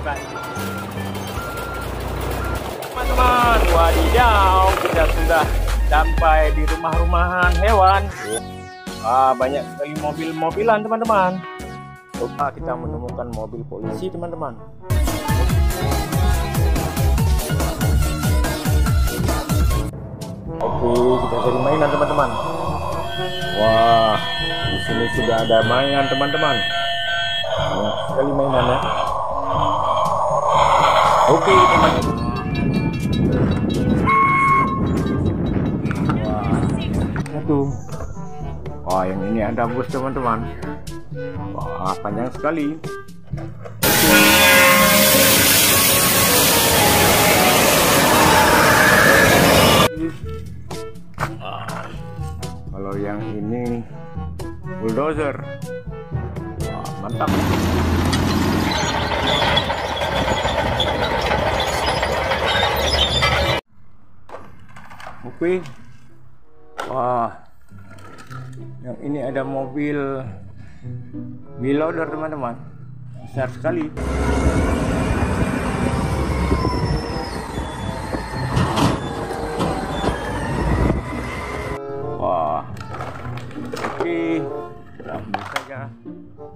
bukan. Teman-teman, wadidaw, kita sudah sampai di rumah-rumahan hewan. Banyak sekali mobil-mobilan teman-teman. Kita menemukan mobil polisi teman-teman. Oke, kita cari mainan teman-teman. Wah, di sini sudah ada mainan teman-teman. Banyak sekali mainannya. Oke teman-teman. Wah, yang ini ada bus teman-teman. Wah, panjang sekali. Kalau yang ini bulldozer. Wah, mantap. Oke. Wah, yang ini ada mobil loader teman-teman, besar sekali. Wah, oke, langsung saja.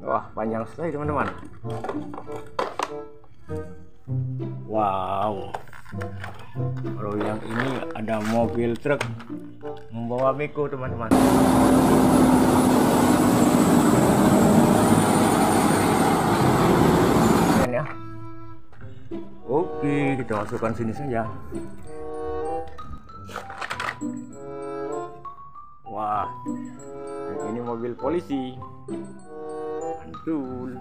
Wah, panjang sekali teman-teman. Wow. Kalau yang ini ada mobil truk membawa beko teman-teman. Ya. Oke, kita masukkan sini saja. Wah, ini mobil polisi. Mantul.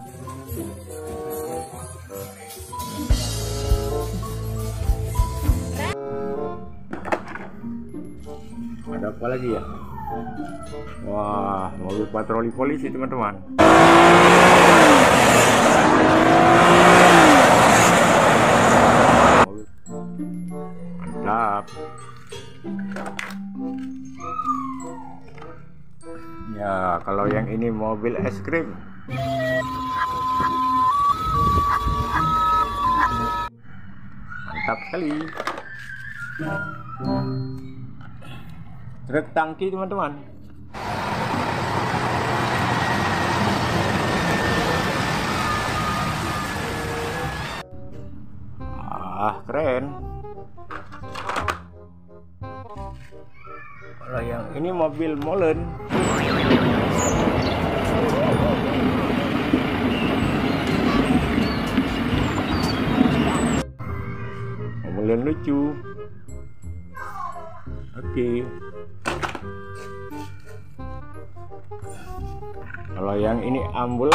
Ada apa lagi ya? Wah, mobil patroli polisi teman-teman. Mantap. Ya, kalau yang ini mobil es krim. Mantap sekali. Truk tangki teman-teman. Keren. Kalau yang ini mobil molen. Molen lucu. Oke. Kalau yang ini ambulan.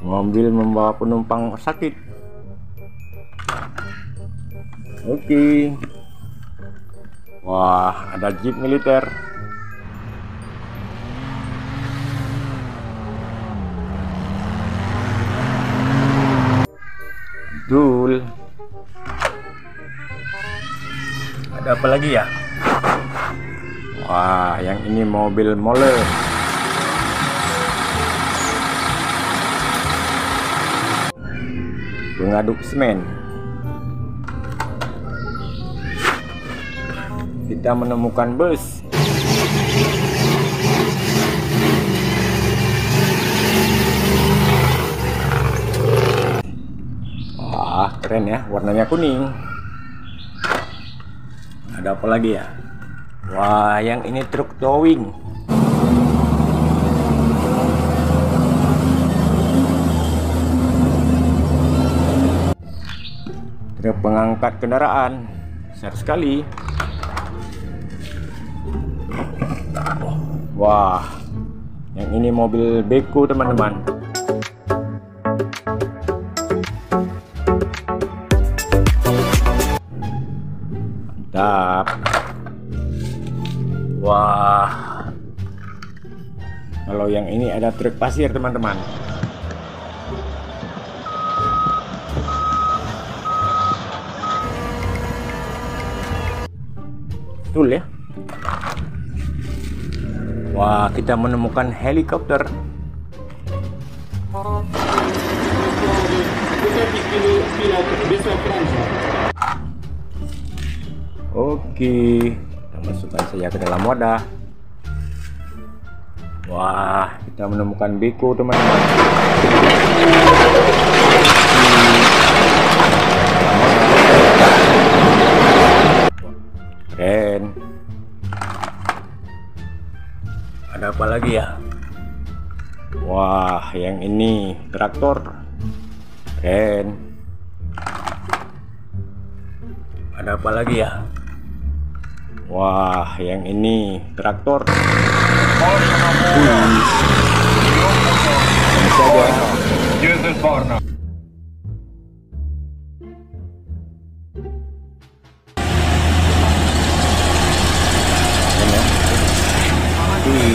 Mobil membawa penumpang sakit. Oke. Wah, ada jeep militer. Betul. Ada apa lagi ya? Wah, yang ini mobil molen. Pengaduk semen. Kita menemukan bus. Wah, keren ya, warnanya kuning. Ada apa lagi ya? Wah, yang ini truk towing. Truk pengangkat kendaraan, besar sekali. Wah, yang ini mobil beko teman-teman. Mantap. Wah, kalau yang ini ada truk pasir teman-teman. Betul ya. Wah, kita menemukan helikopter. Oke, kita masukkan saja ke dalam wadah. Wah, kita menemukan beko, teman-teman. Keren. Ada apa lagi ya? Wah, yang ini traktor. Keren. Ada apa lagi ya? Wah, yang ini traktor.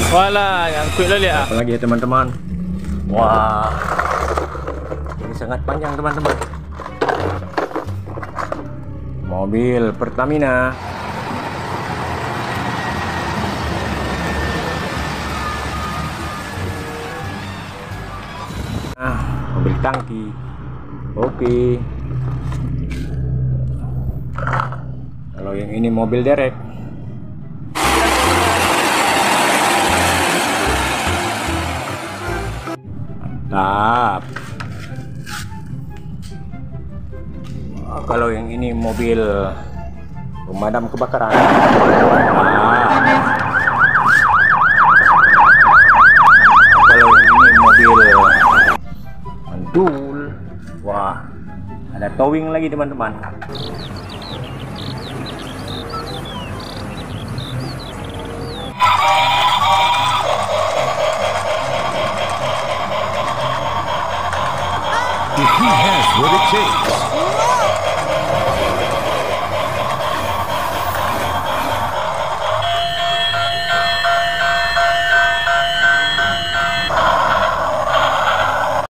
Wala, yang quick lali ah. Apa lagi ya, teman-teman? Wah, ini sangat panjang, teman-teman. Mobil Pertamina. Mobil tangki. Oke. Kalau yang ini mobil derek. Mantap. Kalau yang ini mobil pemadam kebakaran. Kalau yang ini mobil mantul. Wah, ada towing lagi, teman-teman. He has what it takes.